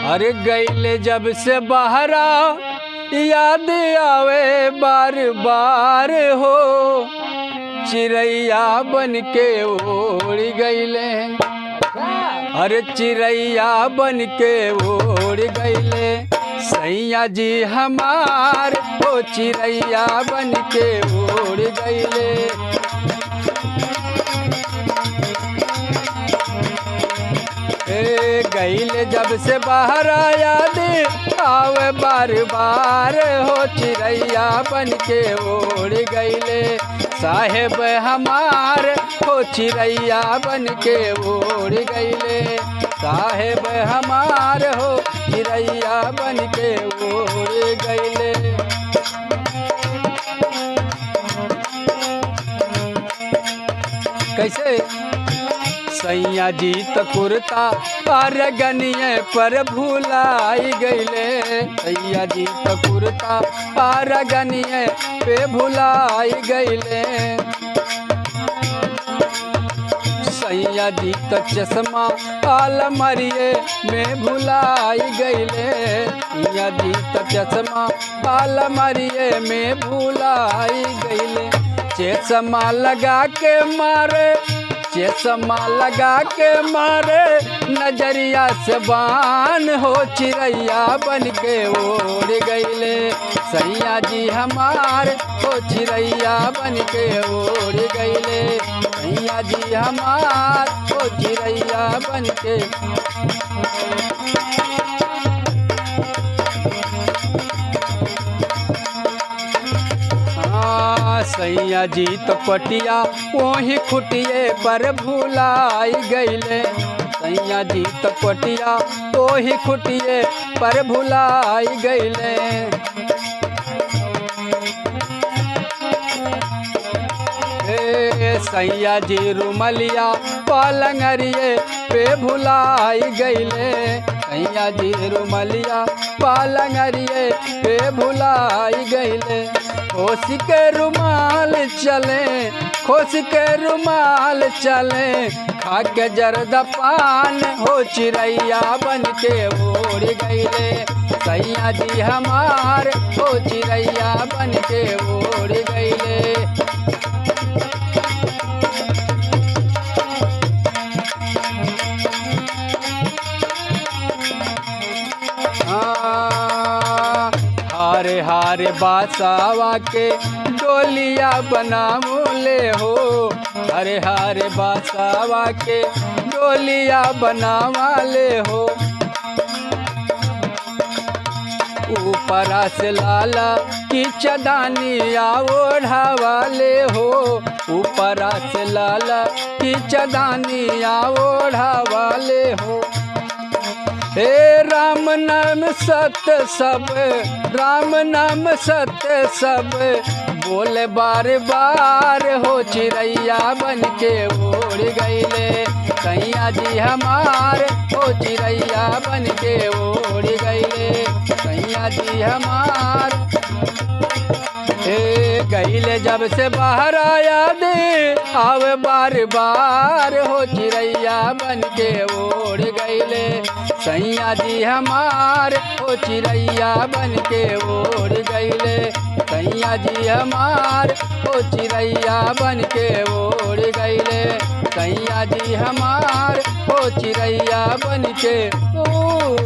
अरे गईले जब से बहरा याद आवे बार बार हो, चिड़ैया बन के उड़ गईले। अरे चिड़ैया बन के उड़ गईले सैया जी हमार हो, चिड़ैया बन के उड़ गईले। गईले जब से बाहर याद आवे बार बार हो, चिड़ैया बन के उड़ गईले साहेब हमार हो, चिड़ैया बन के उड़ गईले साहेब हमार हो, चिड़ैया बन के उड़ गईले। कैसे सैया जी तो कुर्ता पर गनिए पर भुलाई गईले, सैया जी तो कुर्ता पर गनिए पे भुलाई गईले। सैया जी तो चश्मा अलमारिये में भुलाई गईले, सैया जी तो चश्मा अलमारिये में भुलाई गईले। चश्मा लगा के मारे, चश्मा लगा के मारे नजरिया से बान हो, चिड़ैया बन के उड़ गईले सैया जी हमार हो, चिड़ैया बन के उड़ गईले सैया जी हमार हो, चिड़ैया बन के। सैया जी तो पटिया वही खुटिए पर भुलाई गईले, सैया जी तो पटिया वही खुटिए पर भुलाई गईले। सैया जी रुमलिया पालंगरिए पे भुलाई गईले, सैया जी रुमलिया पालंगरिए पे भुलाई गईले। खोस के रुमाल चले, खोस के रुमाल चले खा के जर्दा पान हो, चिड़ैया बन के उड़ गईले सैया जी हमार हो, चिड़ैया बन के उड़ गईले। हारे हारे बासावा के डोलिया बनावले हो, हरे हारे बासावा के डोलिया बनावाले हो। ऊपरा से लाला की चदानिया ओढ़ावाले हो, ऊपरा से लाला की चदानिया ओढ़ावाले हो। हे राम नाम सत्य सब, राम नाम सत्य सब बोले बार बार हो, चिड़ैया बन के उड़ गईले सैया जी हमार हो, चिड़ैया बन के उड़ गईले सैया जी हमार। गईले जब से बाहर याद आवे बार बार हो, चिड़ैया बन के उड़ गईले सैया जी हमार हो, चिड़ैया बन के उड़ गईले सैया जी हमार हो, चिड़ैया बन के उड़ गईले सैया जी हमार हो, चिड़ैया बन के उड़